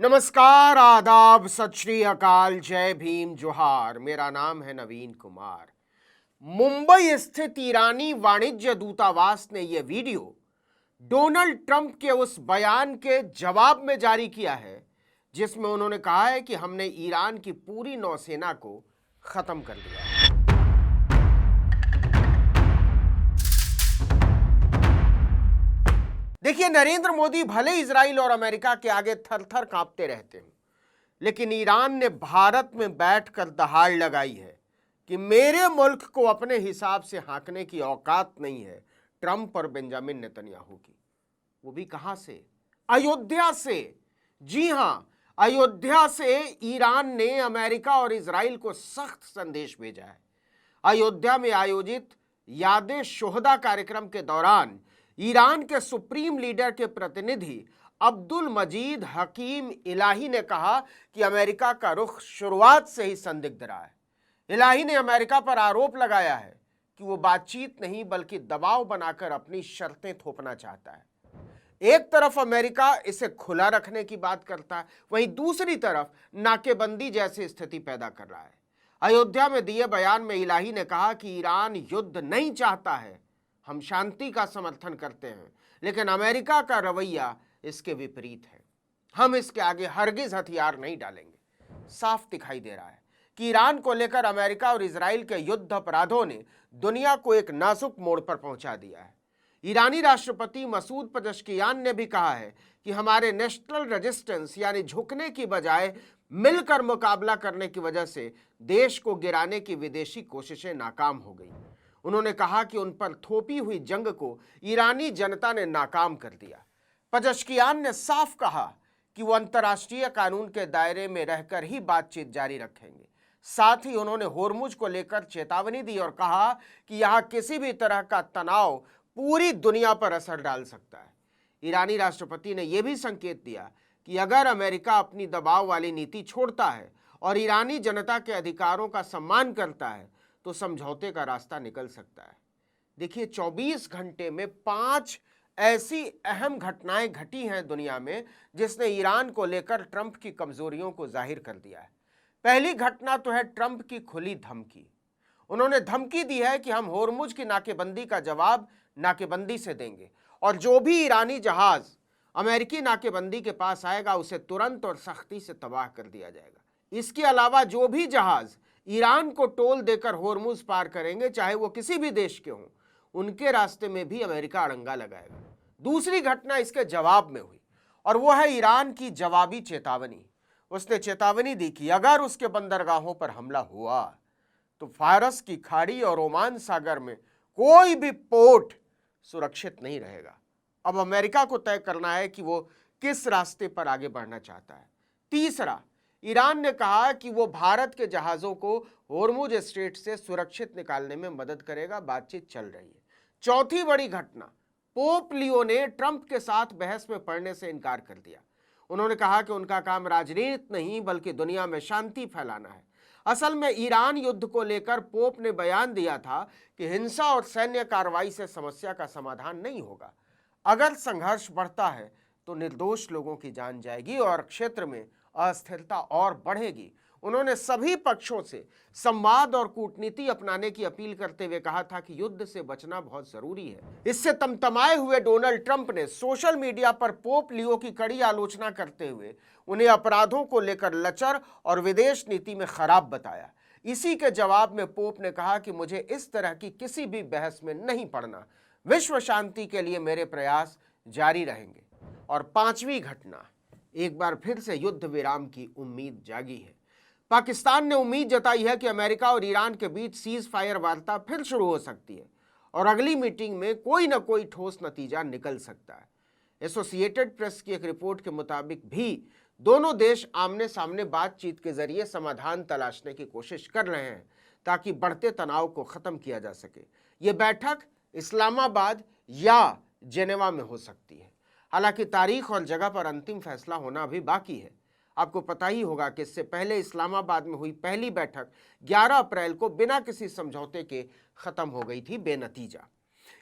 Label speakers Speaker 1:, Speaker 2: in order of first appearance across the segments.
Speaker 1: नमस्कार, आदाब, सत श्री अकाल, जय भीम, जोहार। मेरा नाम है नवीन कुमार। मुंबई स्थित ईरानी वाणिज्य दूतावास ने यह वीडियो डोनाल्ड ट्रंप के उस बयान के जवाब में जारी किया है जिसमें उन्होंने कहा है कि हमने ईरान की पूरी नौसेना को खत्म कर दिया है। देखिए, नरेंद्र मोदी भले इजराइल और अमेरिका के आगे थर थर कांपते रहते हैं, लेकिन ईरान ने भारत में बैठकर दहाड़ लगाई है कि मेरे मुल्क को अपने हिसाब से हाँकने की औकात नहीं है ट्रंप और बेंजामिन नेतन्याहू की। वो भी कहां से? अयोध्या से। जी हां, अयोध्या से ईरान ने अमेरिका और इजराइल को सख्त संदेश भेजा है। अयोध्या में आयोजित यादे शोहदा कार्यक्रम के दौरान ईरान के सुप्रीम लीडर के प्रतिनिधि अब्दुल मजीद हकीम इलाही ने कहा कि अमेरिका का रुख शुरुआत से ही संदिग्ध रहा है। इलाही ने अमेरिका पर आरोप लगाया है कि वो बातचीत नहीं बल्कि दबाव बनाकर अपनी शर्तें थोपना चाहता है। एक तरफ अमेरिका इसे खुला रखने की बात करता है, वहीं दूसरी तरफ नाकेबंदी जैसी स्थिति पैदा कर रहा है। अयोध्या में दिए बयान में इलाही ने कहा कि ईरान युद्ध नहीं चाहता है, हम शांति का समर्थन करते हैं, लेकिन अमेरिका का रवैया इसके विपरीत है। हम इसके आगे हरगिज हथियार नहीं डालेंगे। साफ दिखाई दे रहा है कि ईरान को लेकर अमेरिका और इजराइल के युद्ध अपराधों ने दुनिया को एक नाजुक मोड़ पर पहुंचा दिया है। ईरानी राष्ट्रपति मसूद पजश्कियान ने भी कहा है कि हमारे नेशनल रेजिस्टेंस यानी झुकने की बजाय मिलकर मुकाबला करने की वजह से देश को गिराने की विदेशी कोशिशें नाकाम हो गई। उन्होंने कहा कि उन पर थोपी हुई जंग को ईरानी जनता ने नाकाम कर दिया। पजश्कियान ने साफ कहा कि वो अंतर्राष्ट्रीय कानून के दायरे में रहकर ही बातचीत जारी रखेंगे। साथ ही उन्होंने होर्मुज को लेकर चेतावनी दी और कहा कि यहां किसी भी तरह का तनाव पूरी दुनिया पर असर डाल सकता है। ईरानी राष्ट्रपति ने यह भी संकेत दिया कि अगर अमेरिका अपनी दबाव वाली नीति छोड़ता है और ईरानी जनता के अधिकारों का सम्मान करता है तो समझौते का रास्ता निकल सकता है। देखिए, 24 घंटे में 5 ऐसी अहम घटनाएं घटी हैं दुनिया में जिसने ईरान को लेकर ट्रंप की कमजोरियों को जाहिर कर दिया है। पहली घटना तो है ट्रंप की खुली धमकी। उन्होंने धमकी दी है कि हम होर्मुज की नाकेबंदी का जवाब नाकेबंदी से देंगे और जो भी ईरानी जहाज अमेरिकी नाकेबंदी के पास आएगा उसे तुरंत और सख्ती से तबाह कर दिया जाएगा। इसके अलावा जो भी जहाज ईरान को टोल देकर होर्मुज पार करेंगे, चाहे वो किसी भी देश के हों, उनके रास्ते में भी अमेरिका अड़ंगा लगाएगा। दूसरी घटना इसके जवाब में हुई और वो है ईरान की जवाबी चेतावनी। उसने चेतावनी दी कि अगर उसके बंदरगाहों पर हमला हुआ तो फारस की खाड़ी और ओमान सागर में कोई भी पोर्ट सुरक्षित नहीं रहेगा। अब अमेरिका को तय करना है कि वो किस रास्ते पर आगे बढ़ना चाहता है। तीसरा, ईरान ने कहा कि वो भारत के जहाज़ों को होर्मुज स्ट्रेट से सुरक्षित निकालने में मदद करेगा। बातचीत चल रही है। चौथी बड़ी घटना, पोप लियो ने ट्रंप के साथ बहस में पड़ने से इनकार कर दिया। उन्होंने कहा कि उनका काम राजनीति नहीं बल्कि दुनिया में शांति फैलाना है। असल में ईरान युद्ध को लेकर पोप ने बयान दिया था कि हिंसा और सैन्य कार्रवाई से समस्या का समाधान नहीं होगा। अगर संघर्ष बढ़ता है तो निर्दोष लोगों की जान जाएगी और क्षेत्र में अस्थिरता और बढ़ेगी। उन्होंने सभी पक्षों से संवाद और कूटनीति अपनाने की अपील करते हुए कहा था कि युद्ध से बचना बहुत जरूरी है। इससे तमतमाए हुए डोनाल्ड ट्रंप ने सोशल मीडिया पर पोप लियो की कड़ी आलोचना करते हुए उन्हें अपराधों को लेकर लचर और विदेश नीति में खराब बताया। इसी के जवाब में पोप ने कहा कि मुझे इस तरह की किसी भी बहस में नहीं पड़ना, विश्व शांति के लिए मेरे प्रयास जारी रहेंगे। और पांचवी घटना, एक बार फिर से युद्ध विराम की उम्मीद जागी है। पाकिस्तान ने उम्मीद जताई है कि अमेरिका और ईरान के बीच सीज फायर वार्ता फिर शुरू हो सकती है और अगली मीटिंग में कोई न कोई ठोस नतीजा निकल सकता है। एसोसिएटेड प्रेस की एक रिपोर्ट के मुताबिक भी दोनों देश आमने सामने बातचीत के जरिए समाधान तलाशने की कोशिश कर रहे हैं ताकि बढ़ते तनाव को खत्म किया जा सके। यह बैठक इस्लामाबाद या जेनेवा में हो सकती है। हालांकि तारीख और जगह पर अंतिम फैसला होना अभी बाकी है। आपको पता ही होगा कि इससे पहले इस्लामाबाद में हुई पहली बैठक 11 अप्रैल को बिना किसी समझौते के खत्म हो गई थी बेनतीजा।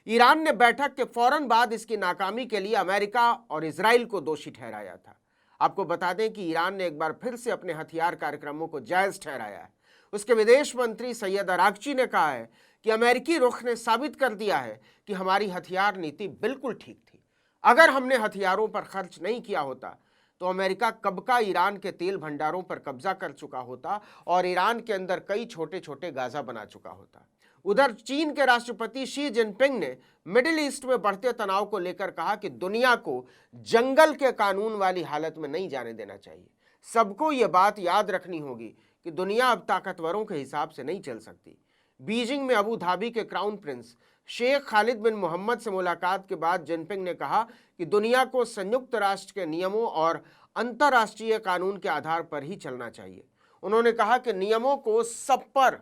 Speaker 1: ईरान ने बैठक के फौरन बाद इसकी नाकामी के लिए अमेरिका और इजराइल को दोषी ठहराया था। आपको बता दें कि ईरान ने एक बार फिर से अपने हथियार कार्यक्रमों को जायज ठहराया है। उसके विदेश मंत्री सैयद अरागची ने कहा है कि अमेरिकी रुख ने साबित कर दिया है कि हमारी हथियार नीति बिल्कुल ठीक थी। अगर हमने हथियारों पर खर्च नहीं किया होता तो अमेरिका कब का ईरान के तेल भंडारों पर कब्जा कर चुका होता और ईरान के अंदर कई छोटे छोटे गाजा बना चुका होता। उधर चीन के राष्ट्रपति शी जिनपिंग ने मिडिल ईस्ट में बढ़ते तनाव को लेकर कहा कि दुनिया को जंगल के कानून वाली हालत में नहीं जाने देना चाहिए। सबको ये बात याद रखनी होगी कि दुनिया अब ताकतवरों के हिसाब से नहीं चल सकती। बीजिंग में अबू धाबी के क्राउन प्रिंस शेख खालिद बिन मोहम्मद से मुलाकात के बाद जिनपिंग ने कहा कि दुनिया को संयुक्त राष्ट्र के नियमों और अंतर्राष्ट्रीय कानून के आधार पर ही चलना चाहिए। उन्होंने कहा कि नियमों को सब पर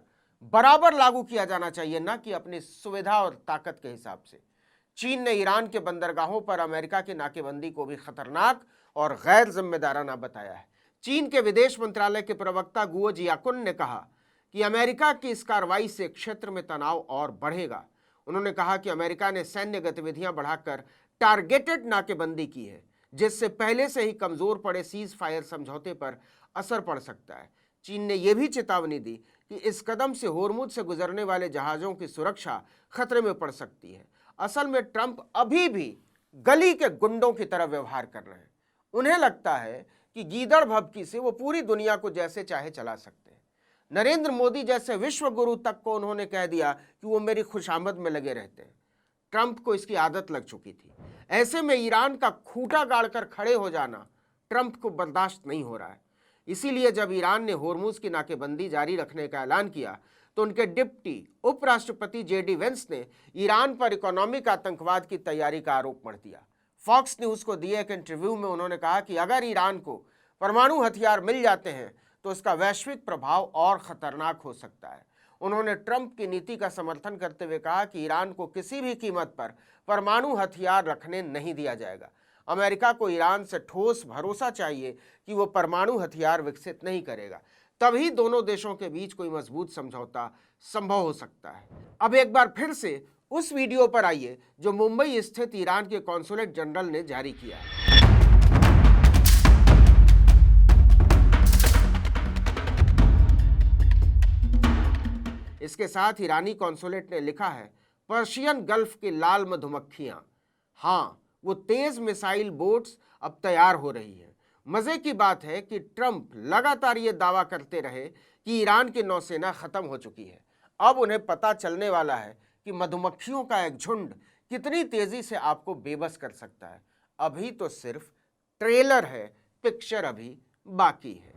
Speaker 1: बराबर लागू किया जाना चाहिए, न कि अपनी सुविधा और ताकत के हिसाब से। चीन ने ईरान के बंदरगाहों पर अमेरिका की नाकेबंदी को भी खतरनाक और गैर जिम्मेदाराना बताया है। चीन के विदेश मंत्रालय के प्रवक्ता गुओ जियाकुन ने कहा कि अमेरिका की इस कार्रवाई से क्षेत्र में तनाव और बढ़ेगा। उन्होंने कहा कि अमेरिका ने सैन्य गतिविधियां बढ़ाकर टारगेटेड नाकेबंदी की है, जिससे पहले से ही कमजोर पड़े सीज फायर समझौते पर असर पड़ सकता है। चीन ने यह भी चेतावनी दी कि इस कदम से होर्मुज से गुजरने वाले जहाज़ों की सुरक्षा खतरे में पड़ सकती है। असल में ट्रंप अभी भी गली के गुंडों की तरह व्यवहार कर रहे हैं। उन्हें लगता है कि गीदड़ भभकी से वो पूरी दुनिया को जैसे चाहे चला सकते हैं। नरेंद्र मोदी जैसे विश्व गुरु तक को उन्होंने कह दिया कि वो मेरी खुशामद में लगे रहते हैं। ट्रंप को इसकी आदत लग चुकी थी। ऐसे में ईरान का खूंटा गाड़कर खड़े हो जाना ट्रंप को बर्दाश्त नहीं हो रहा है। इसीलिए जब ईरान ने होर्मुज की नाकेबंदी जारी रखने का ऐलान किया तो उनके डिप्टी उपराष्ट्रपति जेडी वेंस ने ईरान पर इकोनॉमिक आतंकवाद की तैयारी का आरोप मढ़ दिया। फॉक्स न्यूज़ को दिए एक इंटरव्यू में उन्होंने कहा कि अगर ईरान को परमाणु हथियार मिल जाते हैं तो इसका वैश्विक प्रभाव और खतरनाक हो सकता है। उन्होंने ट्रंप की नीति का समर्थन करते हुए कहा कि ईरान को किसी भी कीमत पर परमाणु हथियार रखने नहीं दिया जाएगा। अमेरिका को ईरान से ठोस भरोसा चाहिए कि वो परमाणु हथियार विकसित नहीं करेगा, तभी दोनों देशों के बीच कोई मजबूत समझौता संभव हो सकता है। अब एक बार फिर से उस वीडियो पर आइए जो मुंबई स्थित ईरान के कॉन्सुलेट जनरल ने जारी किया है। इसके साथ ईरानी कॉन्सुलेट ने लिखा है, पर्शियन गल्फ की लाल मधुमक्खियां, हाँ वो तेज मिसाइल बोट्स अब तैयार हो रही हैं। मजे की बात है कि ट्रंप लगातार ये दावा करते रहे कि ईरान की नौसेना खत्म हो चुकी है। अब उन्हें पता चलने वाला है कि मधुमक्खियों का एक झुंड कितनी तेजी से आपको बेबस कर सकता है। अभी तो सिर्फ ट्रेलर है, पिक्चर अभी बाकी है।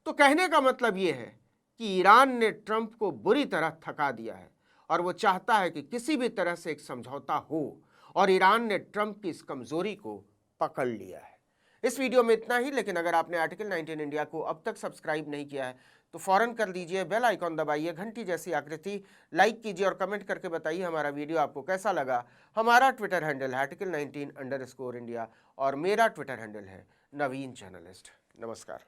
Speaker 1: तो कहने का मतलब ये है कि ईरान ने ट्रंप को बुरी तरह थका दिया है और वो चाहता है कि किसी भी तरह से एक समझौता हो, और ईरान ने ट्रंप की इस कमजोरी को पकड़ लिया है। इस वीडियो में इतना ही, लेकिन अगर आपने आर्टिकल 19 इंडिया को अब तक सब्सक्राइब नहीं किया है तो फौरन कर दीजिए, बेल आइकॉन दबाइए, घंटी जैसी आकृति लाइक कीजिए और कमेंट करके बताइए हमारा वीडियो आपको कैसा लगा। हमारा ट्विटर हैंडल है article19_India और मेरा ट्विटर हैंडल है नवीन जर्नलिस्ट। नमस्कार।